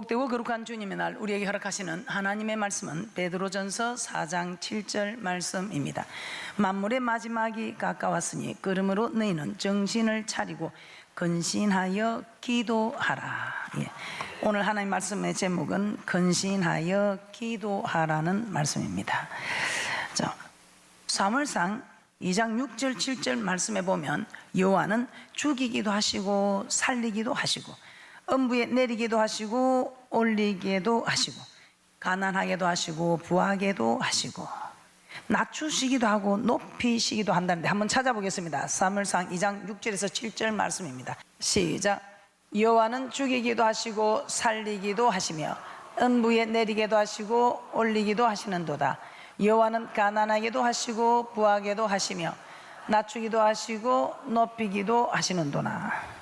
복되고 거룩한 주님의 날 우리에게 허락하시는 하나님의 말씀은 베드로전서 4장 7절 말씀입니다. 만물의 마지막이 가까웠으니 그러므로 너희는 정신을 차리고 근신하여 기도하라. 오늘 하나님 말씀의 제목은 근신하여 기도하라는 말씀입니다. 자, 사무엘상 2장 6절 7절 말씀에 보면 여호와는 죽이기도 하시고 살리기도 하시고 음부에 내리기도 하시고 올리기도 하시고 가난하게도 하시고 부하게도 하시고 낮추시기도 하고 높이시기도 한다는데 한번 찾아보겠습니다. 사무엘상 2장 6절에서 7절 말씀입니다. 시작. 여호와는 죽이기도 하시고 살리기도 하시며 음부에 내리기도 하시고 올리기도 하시는도다. 여호와는 가난하게도 하시고 부하게도 하시며 낮추기도 하시고 높이기도 하시는도다.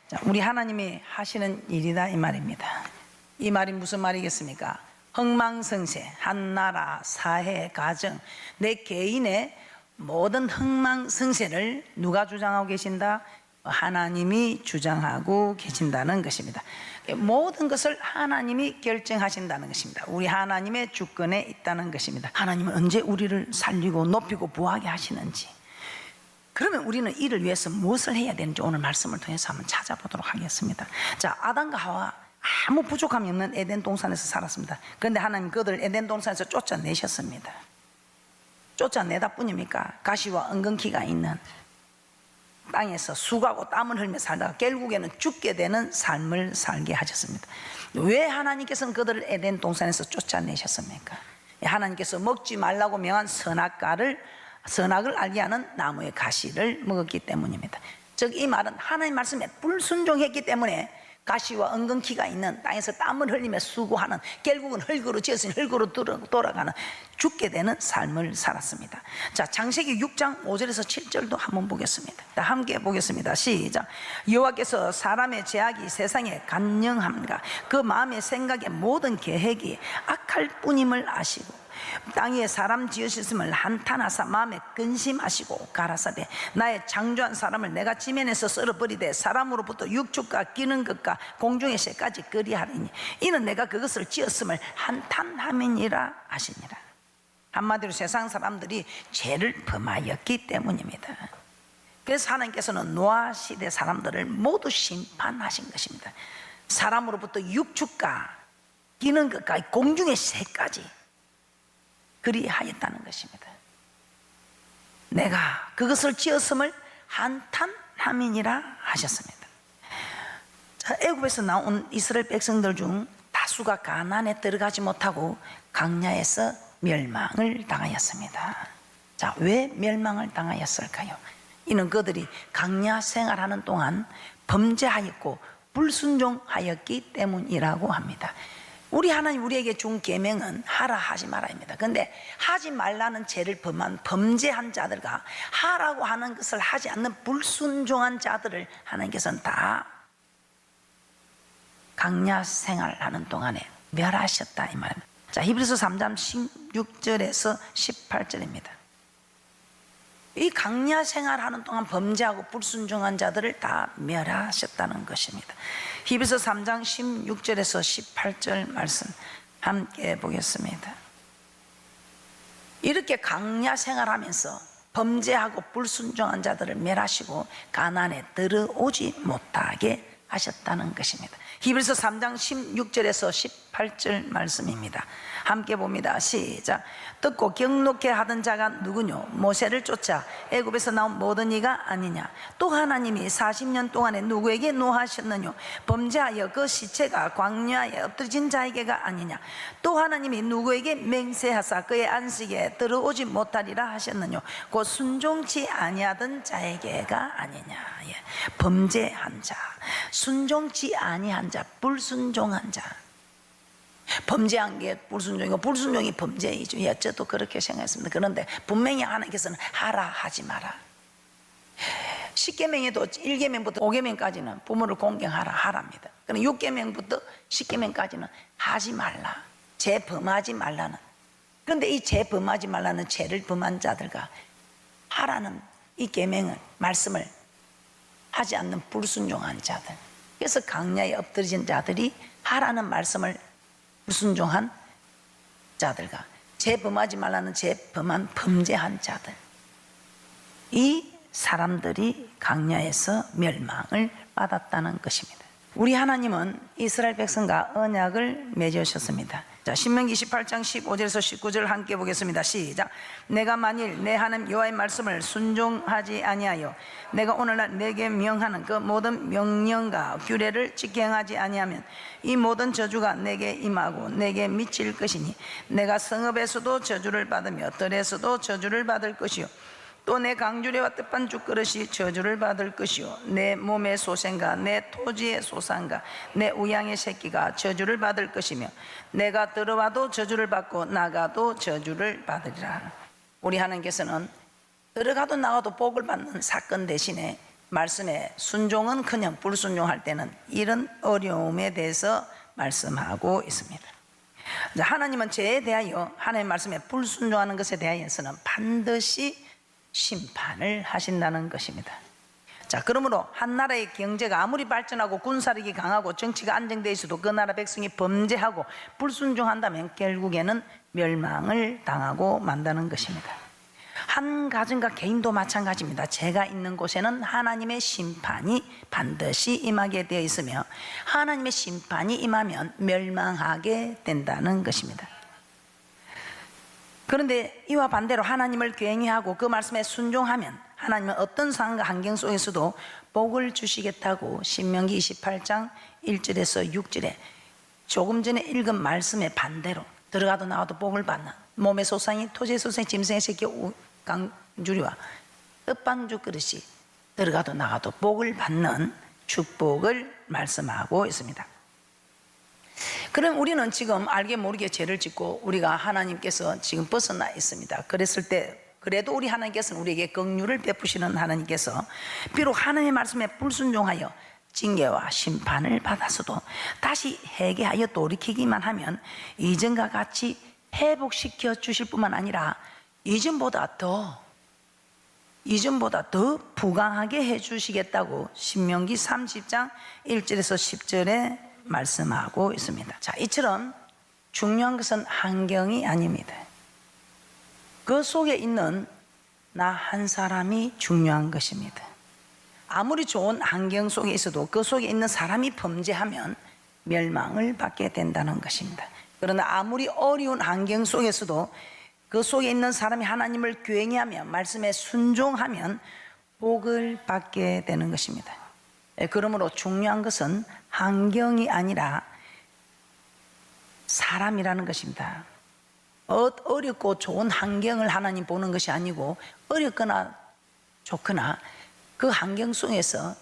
자, 우리 하나님이 하시는 일이다 이 말입니다. 이 말이 무슨 말이겠습니까? 흥망성쇠, 한 나라, 사회, 가정, 내 개인의 모든 흥망성쇠를 누가 주장하고 계신다? 하나님이 주장하고 계신다는 것입니다. 모든 것을 하나님이 결정하신다는 것입니다. 우리 하나님의 주권에 있다는 것입니다. 하나님은 언제 우리를 살리고 높이고 부하게 하시는지, 그러면 우리는 이를 위해서 무엇을 해야 되는지 오늘 말씀을 통해서 한번 찾아보도록 하겠습니다. 자, 아담과 하와 아무 부족함이 없는 에덴 동산에서 살았습니다. 그런데 하나님 그들을 에덴 동산에서 쫓아내셨습니다. 쫓아내다 뿐입니까? 가시와 엉겅퀴가 있는 땅에서 수고하고 땀을 흘리며 살다가 결국에는 죽게 되는 삶을 살게 하셨습니다. 왜 하나님께서는 그들을 에덴 동산에서 쫓아내셨습니까? 하나님께서 먹지 말라고 명한 선악을 알게 하는 나무의 가시를 먹었기 때문입니다. 즉 이 말은 하나님 말씀에 불순종했기 때문에 가시와 엉겅퀴가 있는 땅에서 땀을 흘리며 수고하는, 결국은 흙으로 지었으니 흙으로 돌아가는 죽게 되는 삶을 살았습니다. 자, 창세기 6장 5절에서 7절도 한번 보겠습니다. 함께 보겠습니다. 시작. 여호와께서 사람의 죄악이 세상에 간영함과 그 마음의 생각의 모든 계획이 악할 뿐임을 아시고 땅 위에 사람 지으셨음을 한탄하사 마음에 근심하시고 가라사대 나의 창조한 사람을 내가 지면에서 썰어버리되 사람으로부터 육축과 기는 것과 공중의 새까지 그리하리니 이는 내가 그것을 지었음을 한탄함이니라 하시니라. 한마디로 세상 사람들이 죄를 범하였기 때문입니다. 그래서 하나님께서는 노아 시대 사람들을 모두 심판하신 것입니다. 사람으로부터 육축과 기는 것과 공중의 새까지 그리하였다는 것입니다. 내가 그것을 지었음을 한탄함이니라 하셨습니다. 자, 애굽에서 나온 이스라엘 백성들 중 다수가 가나안에 들어가지 못하고 광야에서 멸망을 당하였습니다. 자, 왜 멸망을 당하였을까요? 이는 그들이 광야 생활하는 동안 범죄하였고 불순종하였기 때문이라고 합니다. 우리 하나님 우리에게 준 계명은 하라 하지 말아입니다. 그런데 하지 말라는 죄를 범죄한 자들과 하라고 하는 것을 하지 않는 불순종한 자들을 하나님께서는 다 광야 생활하는 동안에 멸하셨다 이 말입니다. 자, 히브리서 3장 16절에서 18절입니다. 이 광야 생활하는 동안 범죄하고 불순종한 자들을 다 멸하셨다는 것입니다. 히브리서 3장 16절에서 18절 말씀 함께 보겠습니다. 이렇게 광야 생활하면서 범죄하고 불순종한 자들을 멸하시고 가나안에 들어오지 못하게 하셨다는 것입니다. 히브리서 3장 16절에서 18절 말씀입니다. 함께 봅니다. 시작. 듣고 경록해 하던 자가 누구뇨? 모세를 쫓아 애굽에서 나온 모든 이가 아니냐? 또 하나님이 40년 동안에 누구에게 노하셨느뇨? 범죄하여 그 시체가 광야에 엎드진 자에게가 아니냐? 또 하나님이 누구에게 맹세하사 그의 안식에 들어오지 못하리라 하셨느뇨? 곧 순종치 아니하던 자에게가 아니냐? 범죄한 자, 순종치 아니한 자, 불순종한 자. 범죄한 게 불순종이고 불순종이 범죄이죠. 저도 그렇게 생각했습니다. 그런데 분명히 하나님께서는 하라 하지 마라. 10계명에도 1계명부터 5계명까지는 부모를 공경하라 하랍니다. 그럼 6계명부터 10계명까지는 하지 말라, 죄 범하지 말라는. 그런데 이 죄 범하지 말라는 죄를 범한 자들과 하라는 이 계명을 말씀을 하지 않는 불순종한 자들, 그래서 강야에 엎드러진 자들이 하라는 말씀을 불순종한 자들과 죄범하지 말라는 죄범한 범죄한 자들, 이 사람들이 강야에서 멸망을 받았다는 것입니다. 우리 하나님은 이스라엘 백성과 언약을 맺으셨습니다. 자, 신명기 28장 15절에서 19절 함께 보겠습니다. 시작. 내가 만일 내 하나님 여호와의 말씀을 순종하지 아니하여 내가 오늘날 내게 명하는 그 모든 명령과 규례를 지켜 행하지 아니하면 이 모든 저주가 내게 임하고 내게 미칠 것이니 내가 성읍에서도 저주를 받으며 들에서도 저주를 받을 것이요 또 내 강주리와 뜻반 죽그릇이 저주를 받을 것이요 내 몸의 소생과 내 토지의 소산과 내 우양의 새끼가 저주를 받을 것이며 내가 들어와도 저주를 받고 나가도 저주를 받으리라. 우리 하나님께서는 들어가도 나가도 복을 받는 사건 대신에 말씀에 순종은 그냥 불순종할 때는 이런 어려움에 대해서 말씀하고 있습니다. 하나님은 죄에 대하여 하나님의 말씀에 불순종하는 것에 대하여서는 반드시 심판을 하신다는 것입니다. 자, 그러므로 한 나라의 경제가 아무리 발전하고 군사력이 강하고 정치가 안정되어 있어도 그 나라 백성이 범죄하고 불순종한다면 결국에는 멸망을 당하고 만다는 것입니다. 한 가정과 개인도 마찬가지입니다. 죄가 있는 곳에는 하나님의 심판이 반드시 임하게 되어 있으며 하나님의 심판이 임하면 멸망하게 된다는 것입니다. 그런데 이와 반대로 하나님을 경외하고 그 말씀에 순종하면 하나님은 어떤 상황과 환경 속에서도 복을 주시겠다고 신명기 28장 1절에서 6절에 조금 전에 읽은 말씀의 반대로 들어가도 나와도 복을 받는 몸의 소상이 토지의 소상이 짐승의 새끼 강주리와 뜻방주 그릇이 들어가도 나가도 복을 받는 축복을 말씀하고 있습니다. 그럼 우리는 지금 알게 모르게 죄를 짓고 우리가 하나님께서 지금 벗어나 있습니다. 그랬을 때 그래도 우리 하나님께서는 우리에게 긍휼을 베푸시는 하나님께서 비록 하나님의 말씀에 불순종하여 징계와 심판을 받았어도 다시 회개하여 돌이키기만 하면 이전과 같이 회복시켜 주실 뿐만 아니라 이전보다 더 부강하게 해주시겠다고 신명기 30장 1절에서 10절에 말씀하고 있습니다. 자, 이처럼 중요한 것은 환경이 아닙니다. 그 속에 있는 나 한 사람이 중요한 것입니다. 아무리 좋은 환경 속에 있어도 그 속에 있는 사람이 범죄하면 멸망을 받게 된다는 것입니다. 그러나 아무리 어려운 환경 속에서도 그 속에 있는 사람이 하나님을 경외하며 말씀에 순종하면 복을 받게 되는 것입니다. 그러므로 중요한 것은 환경이 아니라 사람이라는 것입니다. 어렵고 좋은 환경을 하나님 보는 것이 아니고 어렵거나 좋거나 그 환경 속에서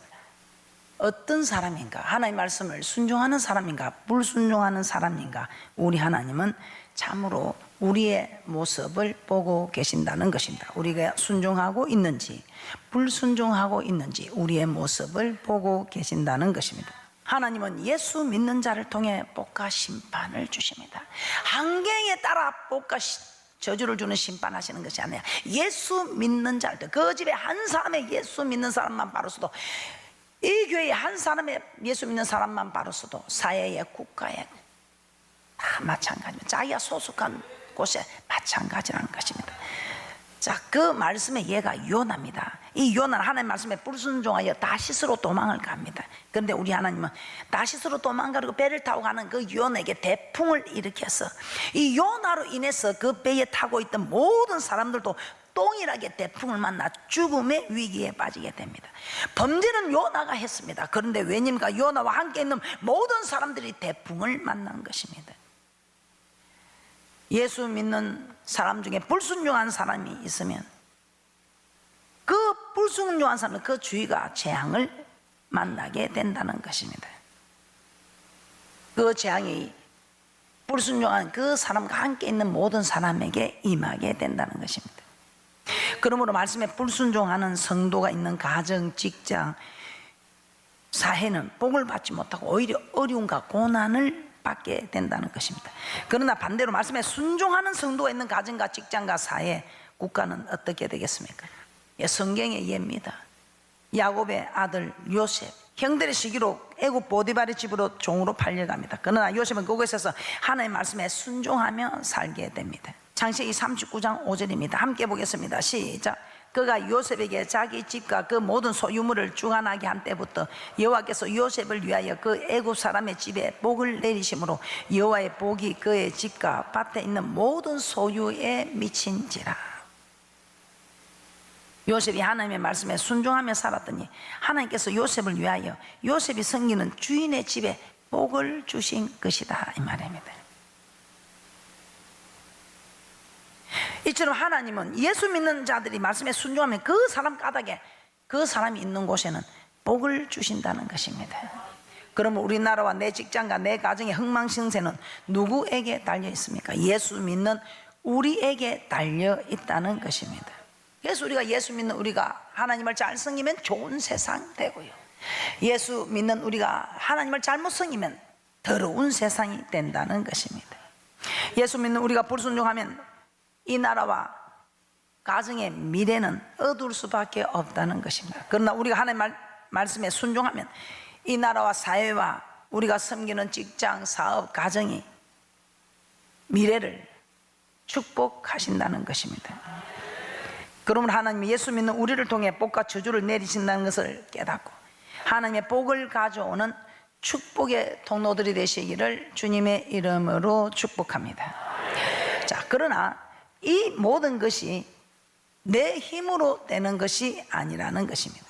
어떤 사람인가, 하나님의 말씀을 순종하는 사람인가 불순종하는 사람인가, 우리 하나님은 참으로 우리의 모습을 보고 계신다는 것입니다. 우리가 순종하고 있는지 불순종하고 있는지 우리의 모습을 보고 계신다는 것입니다. 하나님은 예수 믿는 자를 통해 복과 심판을 주십니다. 환경에 따라 복과 저주를 주는 심판하시는 것이 아니라 예수 믿는 자들, 그 집에 한 사람의 예수 믿는 사람만 바로서도, 이 교회에 한 사람의 예수 믿는 사람만 바로서도 사회에 국가에 다 마찬가지입니다. 자기가 소속한 곳에 마찬가지라는 것입니다. 자, 그 말씀에 얘가 요나입니다. 이 요나는 하나님의 말씀에 불순종하여 다시스로 도망을 갑니다. 그런데 우리 하나님은 다시스로 도망가려고 배를 타고 가는 그 요나에게 대풍을 일으켜서 이 요나로 인해서 그 배에 타고 있던 모든 사람들도 동일하게 대풍을 만나 죽음의 위기에 빠지게 됩니다. 범죄는 요나가 했습니다. 그런데 왜냐니까 요나와 함께 있는 모든 사람들이 대풍을 만난 것입니다. 예수 믿는 사람 중에 불순종한 사람이 있으면 그 불순종한 사람은 그 주위가 재앙을 만나게 된다는 것입니다. 그 재앙이 불순종한 그 사람과 함께 있는 모든 사람에게 임하게 된다는 것입니다. 그러므로 말씀에 불순종하는 성도가 있는 가정, 직장, 사회는 복을 받지 못하고 오히려 어려움과 고난을 받게 된다는 것입니다. 그러나 반대로 말씀에 순종하는 성도가 있는 가정과 직장과 사회, 국가는 어떻게 되겠습니까? 성경의 예입니다. 야곱의 아들 요셉, 형들의 시기로 애굽 보디발의 집으로 종으로 팔려갑니다. 그러나 요셉은 그곳에서 하나님의 말씀에 순종하며 살게 됩니다. 창세기 39장 5절입니다. 함께 보겠습니다. 시작. 그가 요셉에게 자기 집과 그 모든 소유물을 주관하게 한 때부터 여호와께서 요셉을 위하여 그 애굽 사람의 집에 복을 내리심으로 여호와의 복이 그의 집과 밭에 있는 모든 소유에 미친지라. 요셉이 하나님의 말씀에 순종하며 살았더니 하나님께서 요셉을 위하여 요셉이 섬기는 주인의 집에 복을 주신 것이다, 이 말입니다. 이처럼 하나님은 예수 믿는 자들이 말씀에 순종하면 그 사람 까닭에 그 사람이 있는 곳에는 복을 주신다는 것입니다. 그러면 우리나라와 내 직장과 내 가정의 흥망성쇠는 누구에게 달려 있습니까? 예수 믿는 우리에게 달려 있다는 것입니다. 그래서 우리가 예수 믿는 우리가 하나님을 잘 섬기면 좋은 세상 되고요, 예수 믿는 우리가 하나님을 잘못 섬기면 더러운 세상이 된다는 것입니다. 예수 믿는 우리가 불순종하면 이 나라와 가정의 미래는 어두울 수밖에 없다는 것입니다. 그러나 우리가 하나님 말씀에 순종하면 이 나라와 사회와 우리가 섬기는 직장, 사업, 가정이 미래를 축복하신다는 것입니다. 그러면 하나님이 예수 믿는 우리를 통해 복과 저주를 내리신다는 것을 깨닫고 하나님의 복을 가져오는 축복의 통로들이 되시기를 주님의 이름으로 축복합니다. 자, 그러나 이 모든 것이 내 힘으로 되는 것이 아니라는 것입니다.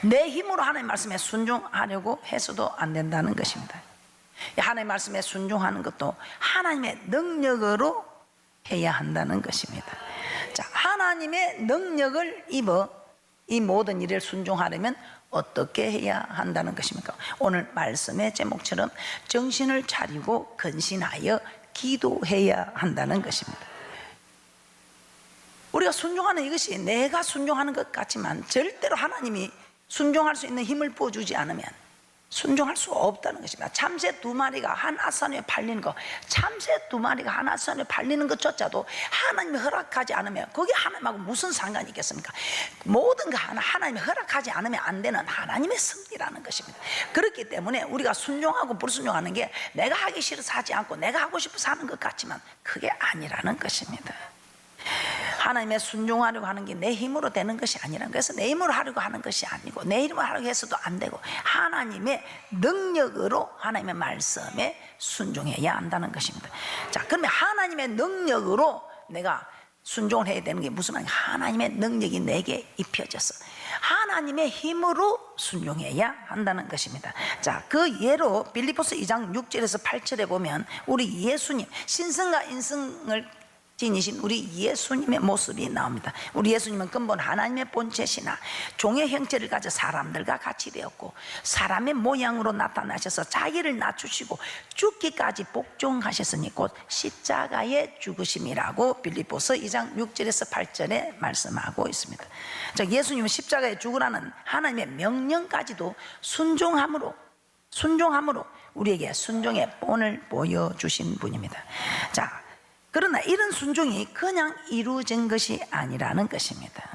내 힘으로 하나님 말씀에 순종하려고 해서도 안 된다는 것입니다. 하나님 말씀에 순종하는 것도 하나님의 능력으로 해야 한다는 것입니다. 자, 하나님의 능력을 입어 이 모든 일을 순종하려면 어떻게 해야 한다는 것입니까? 오늘 말씀의 제목처럼 정신을 차리고 근신하여 기도해야 한다는 것입니다. 우리가 순종하는 이것이 내가 순종하는 것 같지만 절대로 하나님이 순종할 수 있는 힘을 부어주지 않으면 순종할 수 없다는 것입니다. 참새 2마리가 한 앗산에 팔리는 거, 참새 2마리가 한 앗산에 팔리는 것조차도 하나님이 허락하지 않으면 그게 하나님하고 무슨 상관이 있겠습니까? 모든 거 하나님이 허락하지 않으면 안 되는 하나님의 섭리라는 것입니다. 그렇기 때문에 우리가 순종하고 불순종하는 게 내가 하기 싫어서 하지 않고 내가 하고 싶어서 하는 것 같지만 그게 아니라는 것입니다. 하나님의 순종하려고 하는 게 내 힘으로 되는 것이 아니라, 그래서 내 힘으로 하려고 하는 것이 아니고 내 힘으로 하려고 해서도 안 되고 하나님의 능력으로 하나님의 말씀에 순종해야 한다는 것입니다. 자, 그러면 하나님의 능력으로 내가 순종을 해야 되는 게 무슨 말이냐? 하나님의 능력이 내게 입혀져서 하나님의 힘으로 순종해야 한다는 것입니다. 자, 그 예로 빌립보서 2장 6절에서 8절에 보면 우리 예수님, 신성과 인성을 지니신 우리 예수님의 모습이 나옵니다. 우리 예수님은 근본 하나님의 본체시나 종의 형체를 가져 사람들과 같이 되었고 사람의 모양으로 나타나셔서 자기를 낮추시고 죽기까지 복종하셨으니 곧 십자가의 죽으심이라고 빌립보서 2장 6절에서 8절에 말씀하고 있습니다. 자, 예수님은 십자가에 죽으라는 하나님의 명령까지도 순종함으로 우리에게 순종의 본을 보여주신 분입니다. 자, 그러나 이런 순종이 그냥 이루어진 것이 아니라는 것입니다.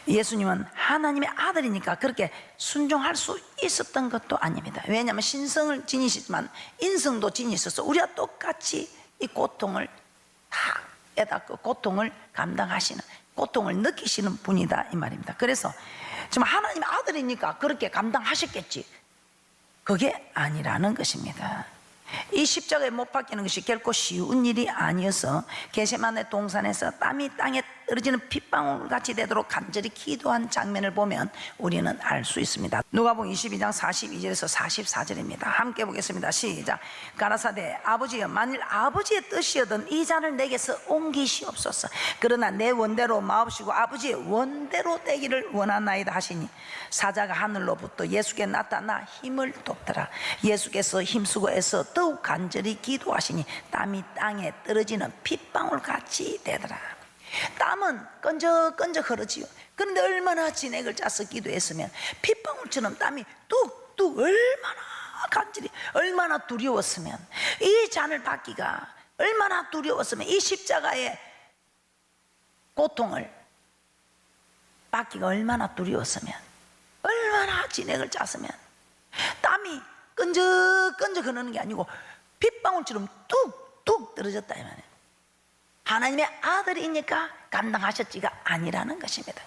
예수님은 하나님의 아들이니까 그렇게 순종할 수 있었던 것도 아닙니다. 왜냐하면 신성을 지니시지만 인성도 지니셔서 우리와 똑같이 이 고통을 다 깨닫고 고통을 감당하시는, 고통을 느끼시는 분이다, 이 말입니다. 그래서 지금 하나님의 아들이니까 그렇게 감당하셨겠지, 그게 아니라는 것입니다. 이 십자가에 못 박히는 것이 결코 쉬운 일이 아니어서 겟세마네 동산에서 땀이 땅에 떨어지는 핏방울 같이 되도록 간절히 기도한 장면을 보면 우리는 알 수 있습니다. 누가복음 22장 42절에서 44절입니다. 함께 보겠습니다. 시작. 가라사대 아버지여, 만일 아버지의 뜻이여든 이 잔을 내게서 옮기시옵소서. 그러나 내 원대로 마옵시고 아버지의 원대로 되기를 원하나이다 하시니 사자가 하늘로부터 예수께 나타나 힘을 돕더라. 예수께서 힘쓰고 애써 더욱 간절히 기도하시니 땀이 땅에 떨어지는 핏방울 같이 되더라. 땀은 끈적끈적 흐르지요. 그런데 얼마나 진액을 짜서 기도했으면 핏방울처럼 땀이 뚝뚝, 얼마나 간절히, 얼마나 두려웠으면, 이 잔을 받기가 얼마나 두려웠으면, 이 십자가의 고통을 받기가 얼마나 두려웠으면, 얼마나 진액을 짰으면 땀이 끈적끈적 흐르는 게 아니고 빗방울처럼 뚝뚝 떨어졌다 이 말이에요. 하나님의 아들이니까 감당하셨지가 아니라는 것입니다.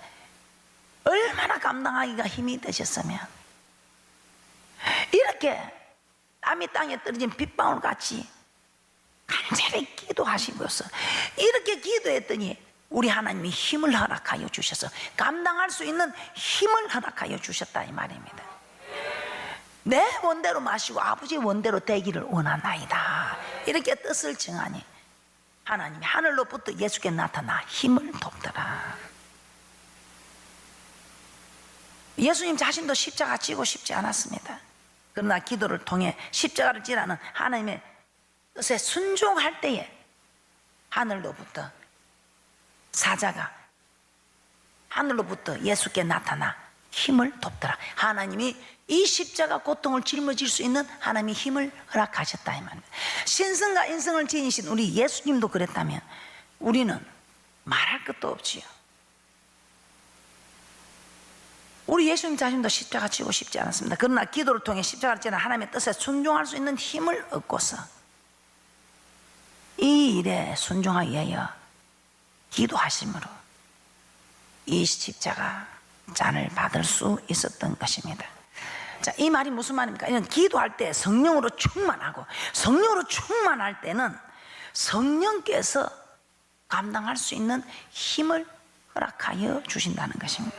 얼마나 감당하기가 힘이 드셨으면 이렇게 땀이 땅에 떨어진 빗방울 같이 간절히 기도하시고서 이렇게 기도했더니 우리 하나님이 힘을 허락하여 주셔서 감당할 수 있는 힘을 허락하여 주셨다 이 말입니다. 내 원대로 마시고 아버지 원대로 되기를 원하나이다 이렇게 뜻을 정하니 하나님이 하늘로부터 예수께 나타나 힘을 돕더라. 예수님 자신도 십자가 지고 싶지 않았습니다. 그러나 기도를 통해 십자가를 지라는 하나님의 뜻에 순종할 때에 하늘로부터 사자가 하늘로부터 예수께 나타나 힘을 돕더라. 하나님이 이 십자가 고통을 짊어질 수 있는 하나님이 힘을 허락하셨다 이 말입니다. 신성과 인성을 지니신 우리 예수님도 그랬다면 우리는 말할 것도 없지요. 우리 예수님 자신도 십자가 지고 싶지 않았습니다. 그러나 기도를 통해 십자가를 지는 하나님의 뜻에 순종할 수 있는 힘을 얻고서 이 일에 순종하기 위하여 기도하심으로 이 십자가 잔을 받을 수 있었던 것입니다. 자, 이 말이 무슨 말입니까? 이는 기도할 때 성령으로 충만하고 성령으로 충만할 때는 성령께서 감당할 수 있는 힘을 허락하여 주신다는 것입니다.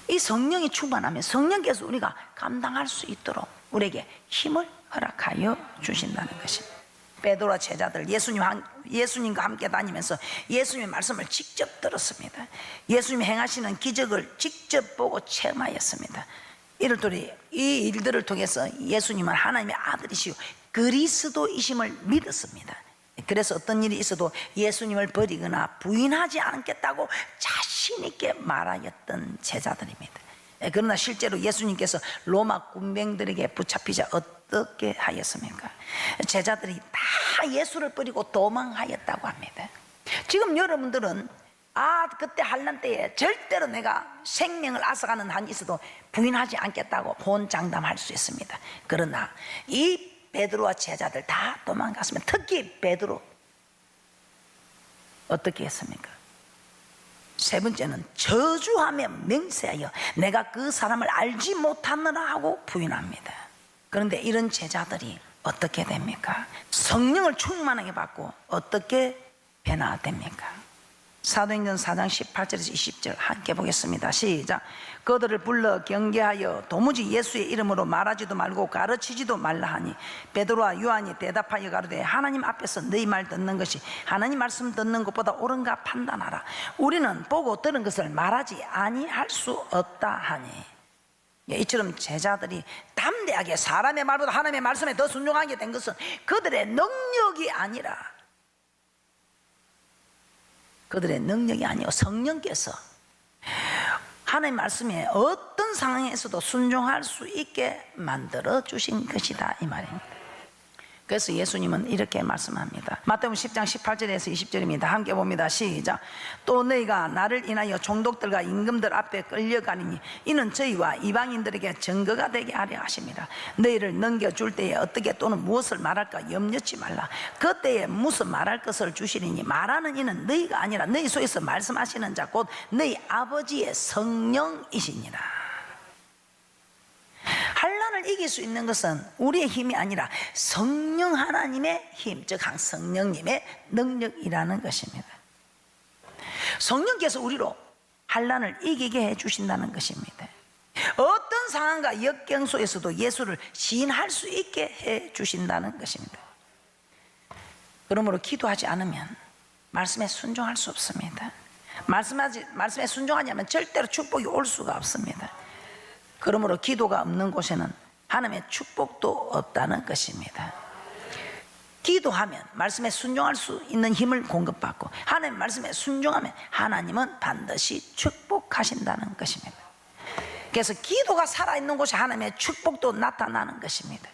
이 성령이 충만하면 성령께서 우리가 감당할 수 있도록 우리에게 힘을 허락하여 주신다는 것입니다. 베드로와 제자들 예수님과 함께 다니면서 예수님의 말씀을 직접 들었습니다. 예수님이 행하시는 기적을 직접 보고 체험하였습니다. 이 일들을 통해서 예수님은 하나님의 아들이시고 그리스도이심을 믿었습니다. 그래서 어떤 일이 있어도 예수님을 버리거나 부인하지 않겠다고 자신 있게 말하였던 제자들입니다. 그러나 실제로 예수님께서 로마 군병들에게 붙잡히자 어떻게 하였습니까? 제자들이 다 예수를 버리고 도망하였다고 합니다. 지금 여러분들은 그때 환난 때에 절대로 내가 생명을 앗아가는 한이 있어도 부인하지 않겠다고 혼장담할 수 있습니다. 그러나 이 베드로와 제자들 다 도망갔습니다. 특히 베드로 어떻게 했습니까? 세 번째는 저주하며 맹세하여 내가 그 사람을 알지 못하느라 하고 부인합니다. 그런데 이런 제자들이 어떻게 됩니까? 성령을 충만하게 받고 어떻게 변화됩니까? 사도행전 4장 18절에서 20절 함께 보겠습니다. 시작. 그들을 불러 경계하여 도무지 예수의 이름으로 말하지도 말고 가르치지도 말라 하니 베드로와 요한이 대답하여 가로되 하나님 앞에서 너희 말 듣는 것이 하나님 말씀 듣는 것보다 옳은가 판단하라. 우리는 보고 들은 것을 말하지 아니할 수 없다 하니. 이처럼 제자들이 담대하게 사람의 말보다 하나님의 말씀에 더 순종하게 된 것은 그들의 능력이 아니라 성령께서 하나님의 말씀에 어떤 상황에서도 순종할 수 있게 만들어 주신 것이다 이 말입니다. 그래서 예수님은 이렇게 말씀합니다. 마태복음 10장 18절에서 20절입니다. 함께 봅니다. 시작. 또 너희가 나를 인하여 종독들과 임금들 앞에 끌려가니니 이는 저희와 이방인들에게 증거가 되게 하려 하심이라. 너희를 넘겨줄 때에 어떻게 또는 무엇을 말할까 염려치 말라. 그때에 무슨 말할 것을 주시리니 말하는 이는 너희가 아니라 너희 속에서 말씀하시는 자 곧 너희 아버지의 성령이시니라. 환난을 이길 수 있는 것은 우리의 힘이 아니라 성령 하나님의 힘, 즉 성령님의 능력이라는 것입니다. 성령께서 우리로 환난을 이기게 해주신다는 것입니다. 어떤 상황과 역경 속에서도 예수를 시인할 수 있게 해주신다는 것입니다. 그러므로 기도하지 않으면 말씀에 순종할 수 없습니다. 말씀에 순종하지 않으면 절대로 축복이 올 수가 없습니다. 그러므로 기도가 없는 곳에는 하나님의 축복도 없다는 것입니다. 기도하면 말씀에 순종할 수 있는 힘을 공급받고 하나님의 말씀에 순종하면 하나님은 반드시 축복하신다는 것입니다. 그래서 기도가 살아있는 곳에 하나님의 축복도 나타나는 것입니다.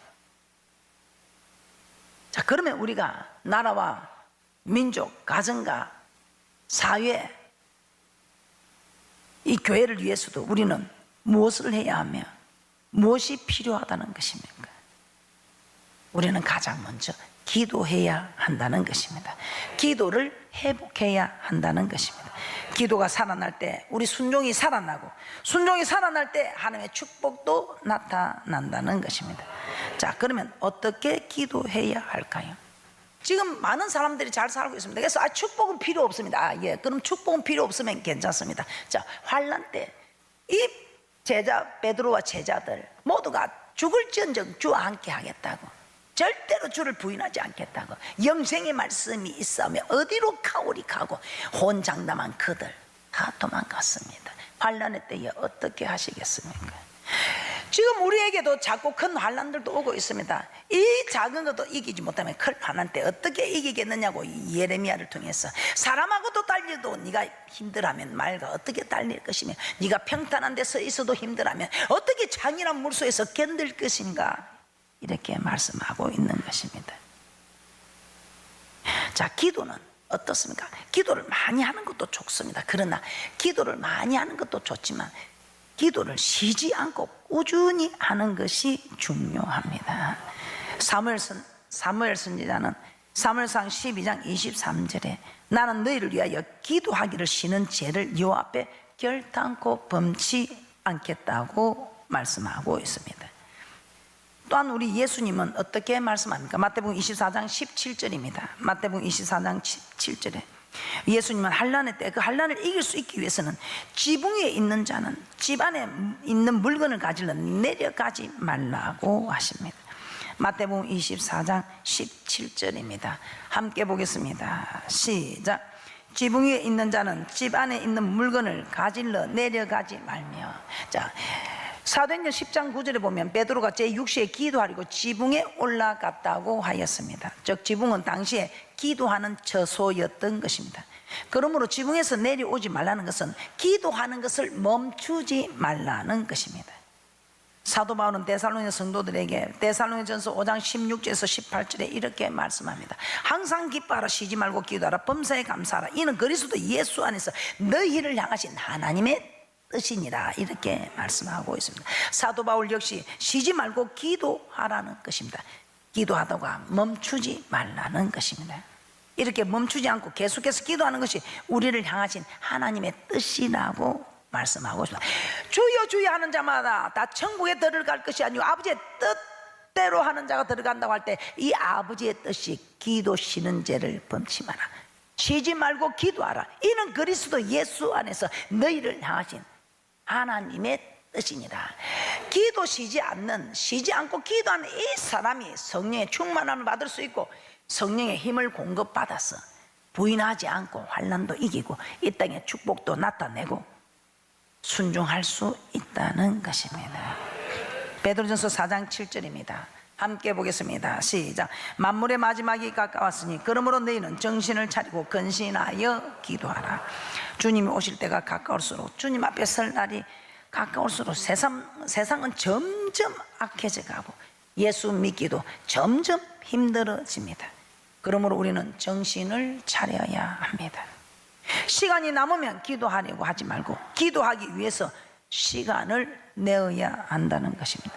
자, 그러면 우리가 나라와 민족, 가정과 사회, 이 교회를 위해서도 우리는 무엇을 해야 하며 무엇이 필요하다는 것입니까? 우리는 가장 먼저 기도해야 한다는 것입니다. 기도를 회복해야 한다는 것입니다. 기도가 살아날 때 우리 순종이 살아나고, 순종이 살아날 때 하나님의 축복도 나타난다는 것입니다. 자, 그러면 어떻게 기도해야 할까요? 지금 많은 사람들이 잘 살고 있습니다. 그래서 축복은 필요 없습니다. 예, 그럼 축복은 필요 없으면 괜찮습니다. 자, 환난 때 이 제자 베드로와 제자들 모두가 죽을지언정 주와 함께 하겠다고, 절대로 주를 부인하지 않겠다고, 영생의 말씀이 있으면 어디로 가오리 가고 혼장담한 그들 다 도망갔습니다. 환난의 때에 어떻게 하시겠습니까? 지금 우리에게도 자꾸 큰 환난들도 오고 있습니다. 이 작은 것도 이기지 못하면 큰 환난 때 어떻게 이기겠느냐고 예레미야를 통해서, 사람하고도 달려도 네가 힘들하면 말과 어떻게 달릴 것이며, 네가 평탄한 데 서 있어도 힘들하면 어떻게 장이란 물소에서 견딜 것인가, 이렇게 말씀하고 있는 것입니다. 자, 기도는 어떻습니까? 기도를 많이 하는 것도 좋습니다. 그러나 기도를 많이 하는 것도 좋지만 기도를 쉬지 않고 꾸준히 하는 것이 중요합니다. 사무엘 선지자는 사무엘상 12장 23절에 나는 너희를 위하여 기도하기를 쉬는 죄를 여호와 앞에 결단코 범치 않겠다고 말씀하고 있습니다. 또한 우리 예수님은 어떻게 말씀합니까? 마태복음 24장 17절입니다. 마태복음 24장 17절에 예수님은 환난의 때 그 환난을 이길 수 있기 위해서는 지붕 위에 있는 자는 집 안에 있는 물건을 가지려 내려가지 말라고 하십니다. 마태복음 24장 17절입니다. 함께 보겠습니다. 시작. 지붕 위에 있는 자는 집 안에 있는 물건을 가지러 내려가지 말며. 자, 사도행전 10장 9절에 보면 베드로가 제6시에 기도하려고 지붕에 올라갔다고 하였습니다. 즉 지붕은 당시에 기도하는 처소였던 것입니다. 그러므로 지붕에서 내려오지 말라는 것은 기도하는 것을 멈추지 말라는 것입니다. 사도 바울은 데살로니가 성도들에게 데살로니전서 5장 16절에서 18절에 이렇게 말씀합니다. 항상 기뻐하라, 쉬지 말고 기도하라, 범사에 감사하라, 이는 그리스도 예수 안에서 너희를 향하신 하나님의 뜻이니라, 이렇게 말씀하고 있습니다. 사도 바울 역시 쉬지 말고 기도하라는 것입니다. 기도하다가 멈추지 말라는 것입니다. 이렇게 멈추지 않고 계속해서 기도하는 것이 우리를 향하신 하나님의 뜻이라고 말씀하고 있습니다. 주여 주여 하는 자마다 다 천국에 들어갈 것이 아니고 아버지의 뜻대로 하는 자가 들어간다고 할 때 이 아버지의 뜻이 기도 쉬는 죄를 범치 마라, 쉬지 말고 기도하라, 이는 그리스도 예수 안에서 너희를 향하신 하나님의 뜻이니라. 기도 쉬지 않고 기도하는 이 사람이 성령의 충만함을 받을 수 있고 성령의 힘을 공급받아서 부인하지 않고 환난도 이기고 이 땅에 축복도 나타내고 순종할 수 있다는 것입니다. 베드로전서 4장 7절입니다. 함께 보겠습니다. 시작. 만물의 마지막이 가까웠으니 그러므로 너희는 정신을 차리고 근신하여 기도하라. 주님이 오실 때가 가까울수록, 주님 앞에 설 날이 가까울수록 세상은 점점 악해져 가고 예수 믿기도 점점 힘들어집니다. 그러므로 우리는 정신을 차려야 합니다. 시간이 남으면 기도하려고 하지 말고 기도하기 위해서 시간을 내어야 한다는 것입니다.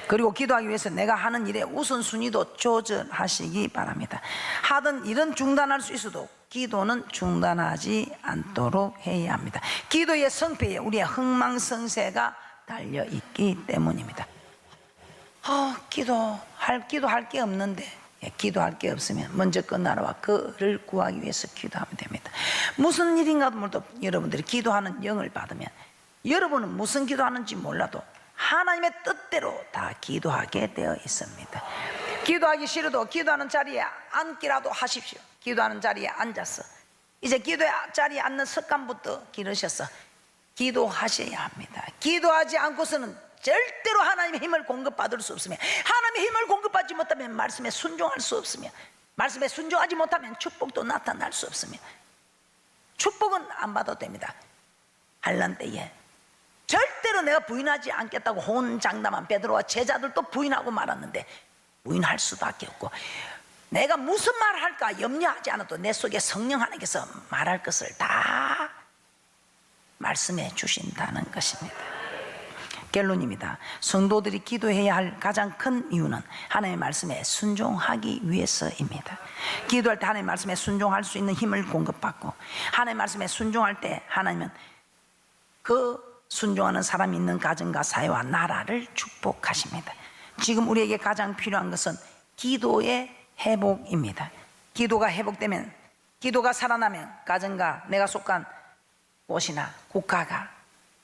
그리고 기도하기 위해서 내가 하는 일의 우선순위도 조절하시기 바랍니다. 하던 일은 중단할 수 있어도 기도는 중단하지 않도록 해야 합니다. 기도의 성패에 우리의 흥망성쇠가 달려있기 때문입니다. 기도할 게 없는데, 기도할 게 없으면 먼저 그 나라와 그를 구하기 위해서 기도하면 됩니다. 무슨 일인가도 몰라도 여러분들이 기도하는 영을 받으면 여러분은 무슨 기도하는지 몰라도 하나님의 뜻대로 다 기도하게 되어 있습니다. 기도하기 싫어도 기도하는 자리에 앉기라도 하십시오. 기도하는 자리에 앉아서 이제 기도의 자리에 앉는 습관부터 기르셔서 기도하셔야 합니다. 기도하지 않고서는 절대로 하나님의 힘을 공급받을 수 없으며, 하나님의 힘을 공급받지 못하면 말씀에 순종할 수 없으며, 말씀에 순종하지 못하면 축복도 나타날 수 없으며, 축복은 안 받아도 됩니다. 환난 때에 절대로 내가 부인하지 않겠다고 혼장담한 베드로와 제자들도 부인하고 말았는데 부인할 수밖에 없고, 내가 무슨 말을 할까 염려하지 않아도 내 속에 성령 하나님께서 말할 것을 다 말씀해 주신다는 것입니다. 결론입니다. 성도들이 기도해야 할 가장 큰 이유는 하나님의 말씀에 순종하기 위해서입니다. 기도할 때 하나님의 말씀에 순종할 수 있는 힘을 공급받고, 하나님의 말씀에 순종할 때 하나님은 그 순종하는 사람이 있는 가정과 사회와 나라를 축복하십니다. 지금 우리에게 가장 필요한 것은 기도의 회복입니다. 기도가 회복되면, 기도가 살아나면 가정과 내가 속한 곳이나 국가가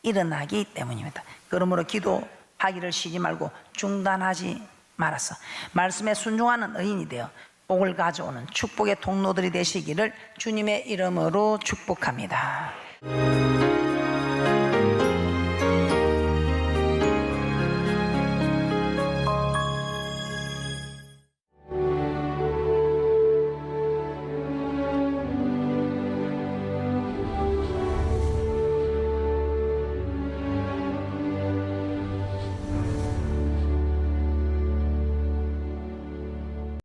일어나기 때문입니다. 그러므로 기도하기를 쉬지 말고 중단하지 말아서 말씀에 순종하는 의인이 되어 복을 가져오는 축복의 통로들이 되시기를 주님의 이름으로 축복합니다.